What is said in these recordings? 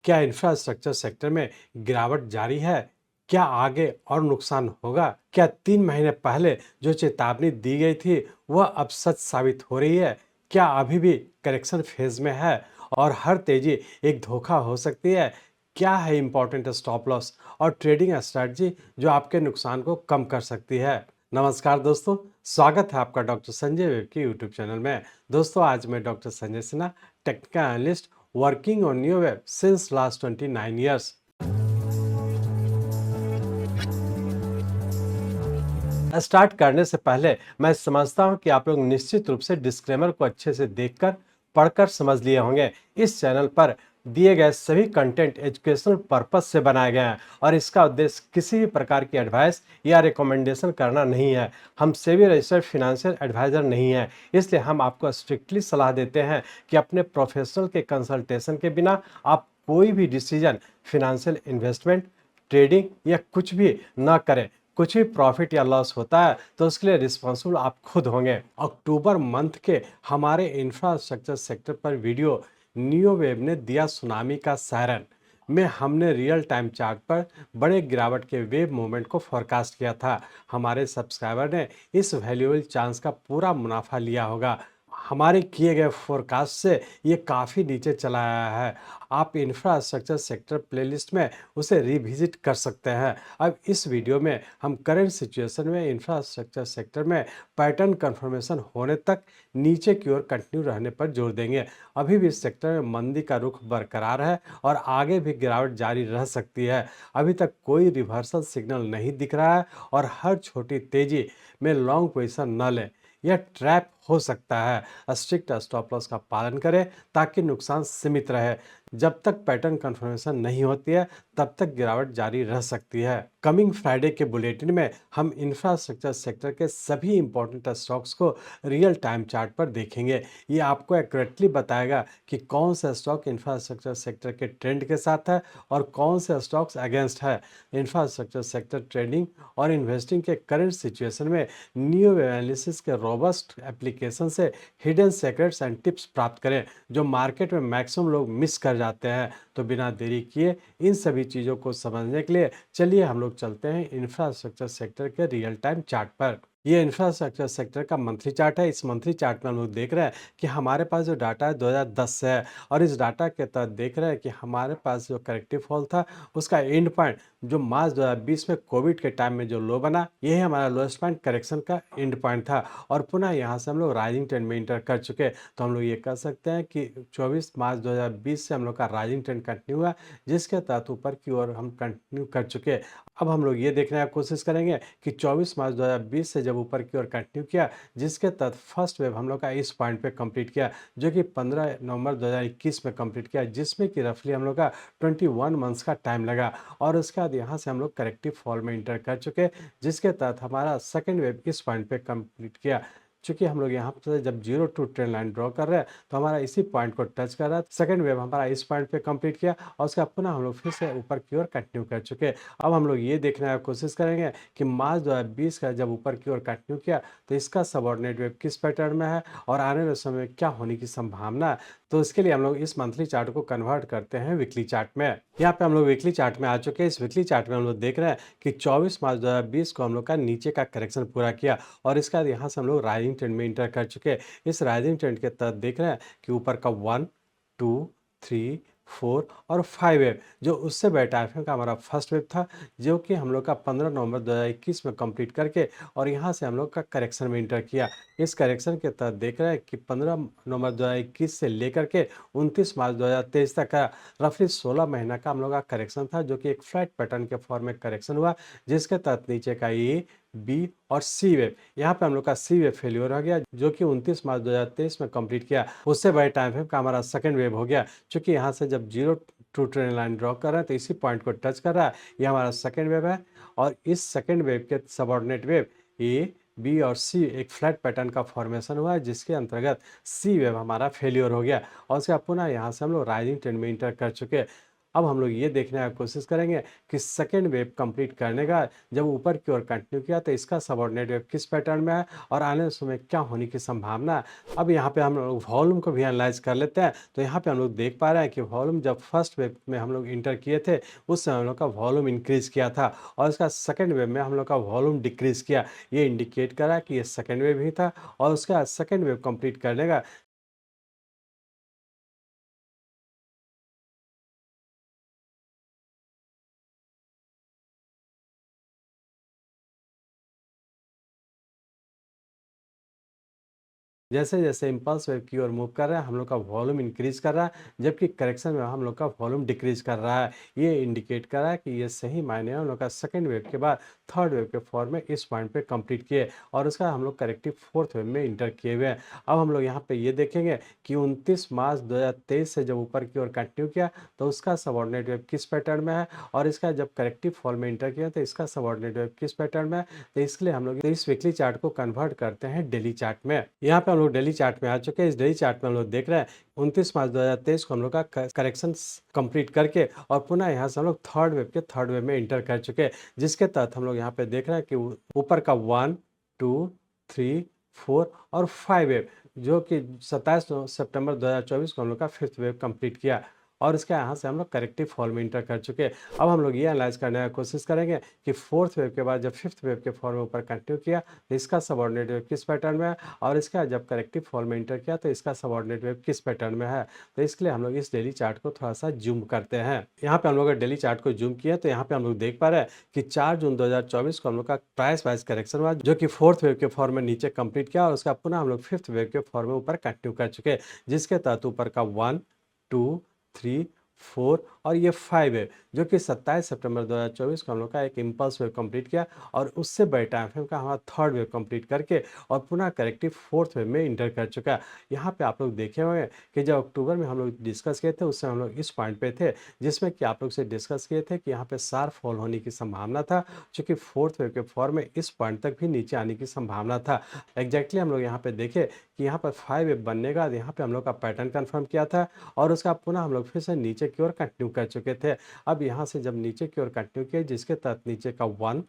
क्या infrastructure sector में गिरावट जारी है? क्या आगे और नुकसान होगा? क्या 3 महीने पहले जो चेतावनी दी गई थी, वह अब सच साबित हो रही है? क्या अभी भी करेक्शन फेज में है और हर तेजी एक धोखा हो सकती है? क्या है इंपॉर्टेंट स्टॉप लॉस और ट्रेडिंग स्ट्रैटेजी जो आपके नुकसान को कम कर सकती है? नमस्कार दोस्तों, स्वागत है आपका डॉक्टर संजय वेब के यूट्यूब चैनल में। दोस्तों, आज मैं doctor Sanjay Sinha, technical analyst working on NeoWeb since last 29 years. Start करने से पहले मैं समझता हूं कि आप लोग निश्चित रूप से डिस्क्लेमर को अच्छे से देखकर पढ़कर समझ लिए होंगे। इस चैनल पर दिए गए सभी कंटेंट एजुकेशनल पर्पस से बनाए गए हैं और इसका उद्देश्य किसी भी प्रकार की एडवाइस या रिकमेंडेशन करना नहीं है। हम सेबी रजिस्टर्ड फिनेंशियल एडवाइजर नहीं है, इसलिए हम आपको स्ट्रिक्टली सलाह देते हैं कि अपने प्रोफेशनल के कंसल्टेशन के बिना आप कोई भी डिसीजन, फिनेंशियल इन्वेस्टमेंट, ट्रेडिंग या कुछ भी ना करें। कुछ भी प्रॉफिट या लॉस होता है तो उसके लिए रिस्पॉन्सिबल आप खुद होंगे। अक्टूबर मंथ के हमारे इंफ्रास्ट्रक्चर सेक्टर पर वीडियो नियो वेब ने दिया सुनामी का सायरन में हमने रियल टाइम चार्ट पर बड़े गिरावट के वेव मूवमेंट को फोरकास्ट किया था। हमारे सब्सक्राइबर ने इस वैल्यूएबल चांस का पूरा मुनाफा लिया होगा। हमारे किए गए फोरकास्ट से ये काफ़ी नीचे चला आया है। आप इंफ्रास्ट्रक्चर सेक्टर प्लेलिस्ट में उसे रिविजिट कर सकते हैं। अब इस वीडियो में हम करंट सिचुएशन में इंफ्रास्ट्रक्चर सेक्टर में पैटर्न कंफर्मेशन होने तक नीचे की ओर कंटिन्यू रहने पर जोर देंगे। अभी भी इस सेक्टर में मंदी का रुख बरकरार है और आगे भी गिरावट जारी रह सकती है। अभी तक कोई रिवर्सल सिग्नल नहीं दिख रहा है और हर छोटी तेजी में लॉन्ग पोजीशन न लें, यह ट्रैप हो सकता है। स्ट्रिक्ट स्टॉप लॉस का पालन करें ताकि नुकसान सीमित रहे। जब तक पैटर्न कंफर्मेशन नहीं होती है तब तक गिरावट जारी रह सकती है। कमिंग फ्राइडे के बुलेटिन में हम इंफ्रास्ट्रक्चर सेक्टर के सभी इंपॉर्टेंट स्टॉक्स को रियल टाइम चार्ट पर देखेंगे। ये आपको एक्यूरेटली बताएगा कि कौन सा स्टॉक इंफ्रास्ट्रक्चर सेक्टर के ट्रेंड के साथ है और कौन से स्टॉक्स अगेंस्ट है। इंफ्रास्ट्रक्चर सेक्टर ट्रेडिंग और इन्वेस्टिंग के करंट सिचुएशन में न्यू एनालिसिस के रोबस्ट एप्लीकेशन से हिडन सीक्रेट्स एंड टिप्स प्राप्त करें जो मार्केट में मैक्सिमम लोग मिस कर जाते हैं। तो बिना देरी किए इन सभी चीज़ों को समझने के लिए चलिए हम लोग चलते हैं इंफ्रास्ट्रक्चर सेक्टर के रियल टाइम चार्ट पर। ये इंफ्रास्ट्रक्चर सेक्टर का मंथली चार्ट है। इस मंथली चार्ट में हम लोग देख रहे हैं कि हमारे पास जो डाटा है 2010 से है और इस डाटा के तहत देख रहे हैं कि हमारे पास जो करेक्टिव फॉल था उसका एंड पॉइंट जो मार्च 2020 में कोविड के टाइम में जो लो बना, यही हमारा लोएस्ट पॉइंट करेक्शन का एंड पॉइंट था और पुनः यहाँ से हम लोग राइजिंग ट्रेंड में इंटर कर चुके। तो हम लोग ये कह सकते हैं कि 24 मार्च 2020 से हम लोग का राइजिंग ट्रेंड कंटिन्यू हुआ, जिसके तहत ऊपर की ओर हम कंटिन्यू कर चुके। अब हम लोग ये देखने की कोशिश करेंगे कि 24 मार्च 2020 से जब ऊपर की ओर कंटिन्यू किया, जिसके तहत फर्स्ट वेव हम लोग का इस पॉइंट पे कंप्लीट किया जो कि 15 नवंबर 2021 में कंप्लीट किया, जिसमें कि रफली हम लोग का 21 मंथ्स का टाइम लगा और उसके बाद यहाँ से हम लोग करेक्टिव फॉल में इंटर कर चुके, जिसके तहत हमारा सेकेंड वेव इस पॉइंट पे कंप्लीट किया। चूंकि हम लोग यहाँ पर जब 0 टू ट्रेंड लाइन ड्रॉ कर रहे हैं तो हमारा इसी पॉइंट को टच कर रहा है। सेकंड वेव हमारा इस पॉइंट पे कंप्लीट किया और उसका पुनः हम लोग फिर से ऊपर की ओर कंटिन्यू कर चुके। अब हम लोग ये देखने की कोशिश करेंगे कि मार्च 2020 का जब ऊपर की ओर कंटिन्यू किया तो इसका सबऑर्डिनेट वेव किस पैटर्न में है और आने वाले समय में क्या होने की संभावना है। तो इसके लिए हम लोग इस मंथली चार्ट को कन्वर्ट करते हैं वीकली चार्ट में। यहाँ पे हम लोग वीकली चार्ट में आ चुके हैं। इस वीकली चार्ट में हम लोग देख रहे हैं कि 24 मार्च 2020 को हम लोग का नीचे का करेक्शन पूरा किया और इसके बाद यहाँ से हम लोग राइजिंग ट्रेंड में इंटर कर चुके हैं। इस राइजिंग ट्रेंड के तहत देख रहे हैं कि ऊपर का 1, 2, 3, 4 और 5 वेव जो उससे बड़े टाइम का हमारा फर्स्ट वेव था, जो कि हम लोग का 15 नवंबर 2021 में कंप्लीट करके और यहाँ से हम लोग का करेक्शन में इंटर किया। इस करेक्शन के तहत देख रहे हैं कि 15 नवंबर 2021 से लेकर के 29 मार्च 2023 तक का रफली 16 महीना का हम लोग का करेक्शन था, जो कि एक फ्लैट पैटर्न के फॉर्म में करेक्शन हुआ, जिसके तहत नीचे का ए, बी और सी वेव, यहाँ पे हम लोग का सी वेव फेल्योर हो गया जो कि 29 मार्च 2023 में कंप्लीट किया। उससे बड़े टाइम फ्रेम का हमारा सेकंड वेव हो गया, क्योंकि यहाँ से जब 0 टू ट्रेंड लाइन ड्रॉ कर रहा है तो इसी पॉइंट को टच कर रहा है। ये हमारा सेकंड वेव है और इस सेकंड वेव के सबऑर्डिनेट वेव ए, बी और सी एक फ्लैट पैटर्न का फॉर्मेशन हुआ है, जिसके अंतर्गत सी वेव हमारा फेल्योर हो गया और उसके बाद पुनः यहाँ से हम लोग राइजिंग ट्रेंड में इंटर कर चुके। अब हम लोग ये देखने की कोशिश करेंगे कि सेकेंड वेव कंप्लीट करने का जब ऊपर की ओर कंटिन्यू किया तो इसका सबऑर्डिनेट वेव किस पैटर्न में है और आने वाले समय क्या होने की संभावना है। अब यहाँ पे हम लोग वॉल्यूम को भी एनालाइज कर लेते हैं। तो यहाँ पे हम लोग देख पा रहे हैं कि वॉल्यूम जब फर्स्ट वेव में हम लोग इंटर किए थे उस समय हम लोग का वॉल्यूम इंक्रीज किया था और इसका सेकेंड वेव में हम लोग का वॉल्यूम डिक्रीज किया। ये इंडिकेट करा कि ये सेकेंड वेव ही था और उसका सेकेंड वेव कंप्लीट करने का जैसे जैसे इम्पल्स वेव की ओर मूव कर रहा है हम लोग का वॉल्यूम इंक्रीज कर रहा है, जबकि करेक्शन में हम लोग का वॉल्यूम डिक्रीज कर रहा है। ये इंडिकेट कर रहा है कि ये सही मायने में हम लोग का सेकेंड वेव के बाद थर्ड वेव के फॉर्म में इस पॉइंट पे कंप्लीट किए और उसका हम लोग करेक्टिव फोर्थ वेव में इंटर किए हुए हैं। अब हम लोग यहाँ पे ये देखेंगे कि 29 मार्च 2023 से जब ऊपर की ओर कंटिन्यू किया तो उसका सबऑर्डिनेट वेव किस पैटर्न में है और इसका जब करेक्टिव फॉर्म में इंटर किया तो इसका सबऑर्डिनेट वेव किस पैटर्न में है। तो इसके लिए हम लोग इस वीकली चार्ट को कन्वर्ट करते हैं डेली चार्ट में। यहाँ पे हम लोग डेली चार्ट में आ चुके हैं। इस डेली चार्ट में हम लोग देख रहे हैं 29 मार्च 2023 को हम लोग का करेक्शन कंप्लीट करके और पुनः यहाँ से हम लोग थर्ड वेव के थर्ड वेव में इंटर कर चुके हैं, जिसके तहत हम लोग यहाँ पे देख रहे हैं कि ऊपर का 1, 2, 3, 4 और 5 वेव जो कि 27 सितंबर 2024 को हम लोग का फिफ्थ वेव कंप्लीट किया और इसके यहाँ से हम लोग करेक्टिव फॉल में इंटर कर चुके हैं। अब हम लोग ये एनालाइज करने की कोशिश करेंगे कि फोर्थ वेव के बाद जब फिफ्थ वेव के फॉल में ऊपर कंटिन्यू किया तो इसका सबऑर्डिनेट वेव किस पैटर्न में है और इसका जब करेक्टिव फॉल में इंटर किया तो इसका सबऑर्डिनेट वेव किस पैटर्न में है। तो इसके लिए हम लोग इस डेली चार्ट को थोड़ा सा जूम करते हैं। यहाँ पे हम लोग डेली चार्ट को जूम किया तो यहाँ पे हम लोग देख पा रहे हैं कि 4 जून 2024 को हम लोग का प्राइस वाइज करेक्शन हुआ जो कि फोर्थ वेव के फॉर्म में नीचे कंप्लीट किया और उसका पुनः हम लोग फिफ्थ वेव के फॉर्म में ऊपर कंटिन्यू कर चुके, जिसके तहत ऊपर का 1, 2, 3, 4 और ये 5 है जो कि 27 सितंबर 2024 को हम लोग का एक इम्पल्स वेव कंप्लीट किया और उससे बड़े टाइम फ्रेम का हमारा थर्ड वेव कंप्लीट करके और पुनः करेक्टिव फोर्थ वेव में इंटर कर चुका। यहाँ पे आप लोग देखे हुए कि जब अक्टूबर में हम लोग डिस्कस किए थे उससे हम लोग इस पॉइंट पे थे जिसमें कि आप लोग से डिस्कस किए थे कि यहाँ पे शार्प फॉल होने की संभावना था, चूंकि फोर्थ वेव के फॉर्म में इस पॉइंट तक भी नीचे आने की संभावना था। एग्जैक्टली हम लोग यहाँ पे देखे कि यहाँ पर 5 वेव बनने का यहाँ पे हम लोग का पैटर्न कंफर्म किया था और उसका पुनः हम लोग फिर से नीचे की ओर कंटिन्यू कर चुके थे। अब यहाँ से जब नीचे की ओर कंटिन्यू किया जिसके तहत नीचे का 1,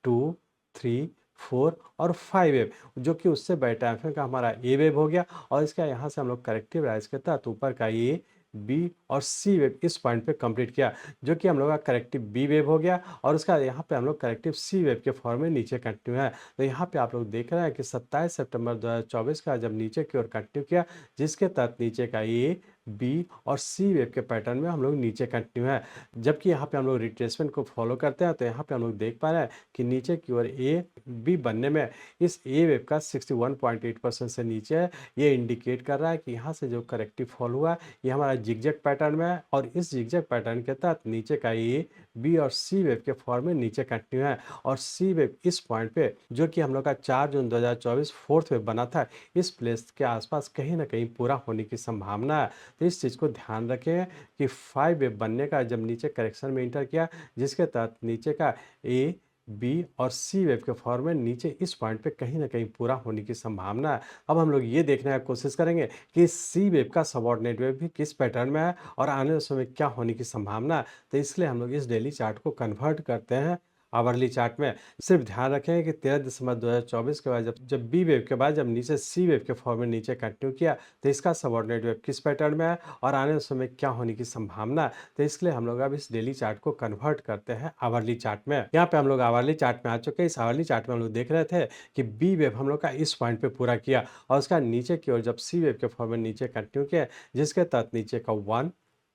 2, 3, 4 और 5 वेव जो कि उससे बड़े टाइम फ्रेम का हमारा ए वेव हो गया और इसका यहाँ से हम लोग करेक्टिव राइज के तहत ऊपर का ए बी और सी वेव इस पॉइंट पे कंप्लीट किया जो कि हम लोग का करेक्टिव बी वेव हो गया और उसका यहाँ पे हम लोग करेक्टिव सी वेव के फॉर्म में नीचे कंटिन्यू है। तो यहाँ पे आप लोग देख रहे हैं कि 27 सितंबर 2024 का जब नीचे की ओर कंटिन्यू किया जिसके तहत नीचे का ए बी और सी वेव के पैटर्न में हम लोग नीचे कंटिन्यू है, जबकि यहाँ पे हम लोग रिट्रेसमेंट को फॉलो करते हैं तो यहाँ पे हम लोग देख पा रहे हैं कि नीचे की ओर ए बी बनने में इस ए वेव का 61.8% से नीचे है। ये इंडिकेट कर रहा है कि यहाँ से जो करेक्टिव फॉल हुआ ये हमारा जिगजैग पैटर्न में है और इस जिगजैग पैटर्न के तहत नीचे का ए बी और सी वेव के फॉर्म में नीचे कंटिन्यू है और सी वेव इस पॉइंट पे जो कि हम लोग का 4 जून 2024 फोर्थ वेव बना था इस प्लेस के आसपास कहीं ना कहीं पूरा होने की संभावना है। तो इस चीज़ को ध्यान रखें कि 5 वेव बनने का जब नीचे करेक्शन में इंटर किया जिसके तहत नीचे का ए बी और सी वेव के फॉर्म में नीचे इस पॉइंट पे कहीं ना कहीं पूरा होने की संभावना है। अब हम लोग ये देखने की कोशिश करेंगे कि सी वेव का सबऑर्डिनेट वेव भी किस पैटर्न में है और आने वाले समय क्या होने की संभावना है। तो इसलिए हम लोग इस डेली चार्ट को कन्वर्ट करते हैं आवरली चार्ट में। सिर्फ ध्यान रखें कि 13 दिसंबर 2024 के बाद जब बी वेव के बाद जब नीचे सी वेव के फॉर्म में नीचे कंटिन्यू किया तो इसका सबऑर्डिनेट वेव किस पैटर्न में है और आने वाले समय क्या होने की संभावना है। तो इसलिए हम लोग अब इस डेली चार्ट को कन्वर्ट करते हैं आवरली चार्ट में। यहाँ पे हम लोग आवरली चार्ट में आ चुके हैं। इस आवरली चार्ट में हम लोग देख रहे थे कि बी वेव हम लोग का इस पॉइंट पे पूरा किया और उसका नीचे की ओर जब सी वेव के फॉर्म में नीचे कंटिन्यू किया जिसके तहत नीचे का 1,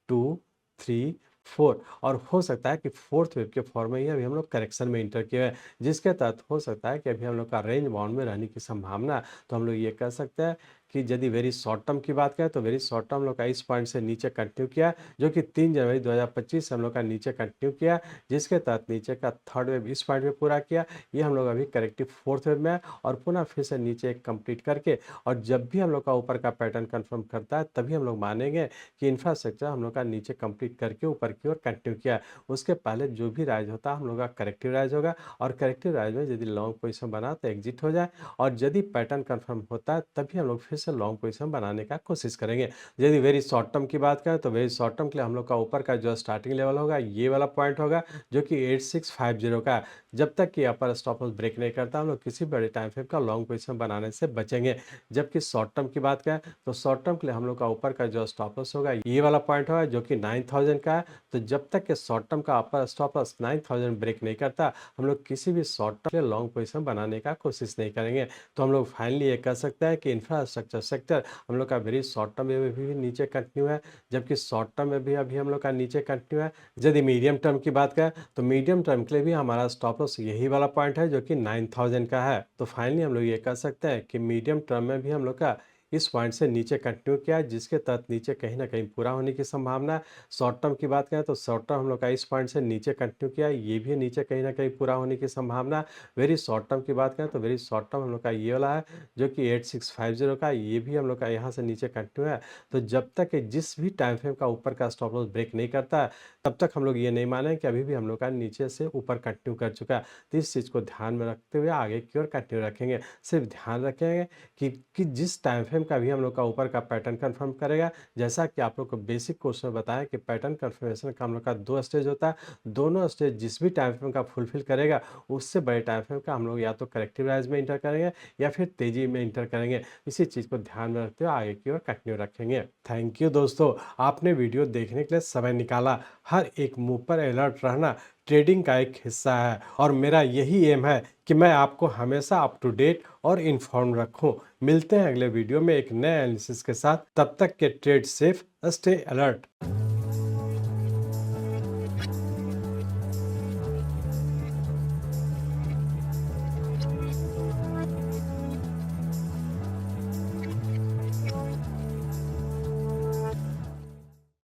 2, 3, 4 और हो सकता है कि फोर्थ वेव के फॉर्म में ही अभी हम लोग करेक्शन में इंटर किए हैं जिसके तहत हो सकता है कि अभी हम लोग का रेंज बाउंड में रहने की संभावना है। तो हम लोग ये कह सकते हैं कि यदि वेरी शॉर्ट टर्म की बात करें तो वेरी शॉर्ट टर्म हम लोग का इस पॉइंट से नीचे कंटिन्यू किया जो कि 3 जनवरी 2025 से हम लोग का नीचे कंटिन्यू किया जिसके तहत नीचे का थर्ड वेव इस पॉइंट पे पूरा किया। ये हम लोग अभी करेक्टिव फोर्थ वेव में है और पुनः फिर से नीचे कंप्लीट करके और जब भी हम लोग का ऊपर का पैटर्न कंफर्म करता है तभी हम लोग मानेंगे कि इंफ्रास्ट्रक्चर हम लोग का नीचे कंप्लीट करके ऊपर की ओर कंटिन्यू किया। उसके पहले जो भी राइज होता है हम लोग का करेक्टिव राइज होगा और करेक्टिव राइज में यदि लॉन्ग पोजिशन बना तो एग्जिट हो जाए और यदि पैटर्न कंफर्म होता है तभी हम लोग फिर से लॉन्ग पोजीशन बनाने का कोशिश करेंगे। यदि वेरी शॉर्ट टर्म की बात करें तो वेरी शॉर्ट टर्म के लिए हम लोग का ऊपर का जो स्टार्टिंग लेवल होगा ये वाला पॉइंट होगा, जो कि 8650 का है। जब तक कि अपर स्टॉप लॉस ब्रेक नहीं करता हम लोग किसी बड़े टाइम फ्रेम का लॉन्ग पोजीशन बनाने से बचेंगे। जबकि शॉर्ट टर्म की बात करें तो शॉर्ट टर्म के लिए हम लोग का ऊपर का जो स्टॉप लॉस होगा ये वाला पॉइंट होगा, जो कि 9000 का है। तो जब तक कि शॉर्ट टर्म का अपर स्टॉप लॉस 9000 ब्रेक नहीं करता हम लोग किसी भी शॉर्ट टर्म के लिए लॉन्ग पोजीशन बनाने का कोशिश नहीं करेंगे। तो हम लोग फाइनली ये कह सकते हैं कि इंफ्रास्ट्रक्चर सेक्टर हम लोग का वेरी शॉर्ट टर्म में भी नीचे कंटिन्यू है, जबकि शॉर्ट टर्म में भी अभी हम लोग का नीचे कंटिन्यू है। यदि मीडियम टर्म की बात करें तो मीडियम टर्म के लिए भी हमारा स्टॉप लॉस यही वाला पॉइंट है, जो कि 9000 का है। तो फाइनली हम लोग ये कह सकते हैं कि मीडियम टर्म में भी हम लोग का इस पॉइंट से नीचे कंटिन्यू किया है, जिसके तहत नीचे कहीं ना कहीं पूरा होने की संभावना है। शॉर्ट टर्म की बात करें तो शॉर्ट टर्म हम लोग का इस पॉइंट से नीचे कंटिन्यू किया है, ये भी नीचे कहीं ना कहीं पूरा होने की संभावना है। वेरी शॉर्ट टर्म की बात करें तो वेरी शॉर्ट टर्म हम लोग का ये वाला है, जो कि 8650 का, ये भी हम लोग का यहाँ से नीचे कंटिन्यू है। तो जब तक जिस भी टाइम फ्रेम का ऊपर का स्टॉप लॉस ब्रेक नहीं करता है तब तक हम लोग ये नहीं माने कि अभी भी हम लोग का नीचे से ऊपर कंटिन्यू कर चुका है। तो इस चीज़ को ध्यान में रखते हुए आगे की ओर कंटिन्यू रखेंगे। सिर्फ ध्यान रखेंगे कि जिस टाइम फ्रेम का भी हम लोग का ऊपर का पैटर्न कंफर्म करेगा, जैसा कि आप लोग को बेसिक कोर्स में बताया कि पैटर्न कंफर्मेशन का हम लोग का 2 स्टेज होता है। दोनों स्टेज जिस भी टाइम फ्रेम का फुलफिल करेगा उससे बड़े टाइम फ्रेम का हम लोग या तो करेक्टिव राइज में इंटर करेंगे या फिर तेजी में इंटर करेंगे। इसी चीज़ को ध्यान में रखते हुए आगे की ओर कंटिन्यू रखेंगे। थैंक यू दोस्तों, आपने वीडियो देखने के लिए समय निकाला। हर एक मूव पर अलर्ट रहना ट्रेडिंग का एक हिस्सा है और मेरा यही एम है कि मैं आपको हमेशा अप टू डेट और इन्फॉर्म रखूं। मिलते हैं अगले वीडियो में एक नए एनालिसिस के साथ। तब तक के ट्रेड सेफ, स्टे अलर्ट।